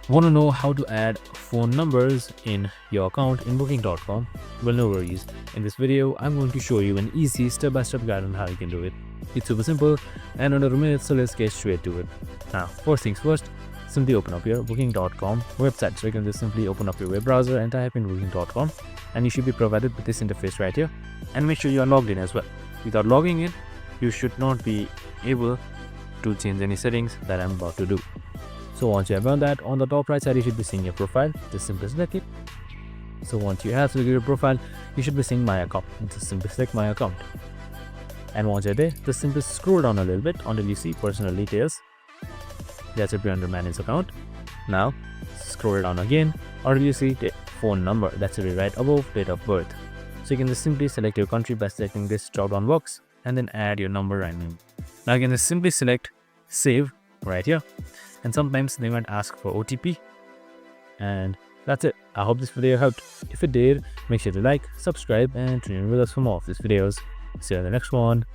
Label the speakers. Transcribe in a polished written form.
Speaker 1: Want to know how to add phone numbers in your account in booking.com? Well, no worries. In this video, I'm going to show you an easy step-by-step guide on how you can do it. It's super simple and under a minute, so let's get straight to it. Now, first things first, simply open up your booking.com website. So you can just simply open up your web browser and type in booking.com, and you should be provided with this interface right here. And make sure you are logged in as well. Without logging in, you should not be able to change any settings that I'm about to do. So once you have done that, on the top right side you should be seeing your profile. Just simply select it. So once you have selected your profile, you should be seeing my account. Just simply select my account. And once you're there, just simply scroll down a little bit until you see personal details. That should be under manage account. Now scroll down again until you see the phone number. That should be right above date of birth. So you can just simply select your country by selecting this drop down box and then add your number and name. Now you can just simply select save right here. And sometimes they might ask for OTP. And that's it. I hope this video helped. If it did, make sure to like, subscribe, and tune in with us for more of these videos. See you in the next one.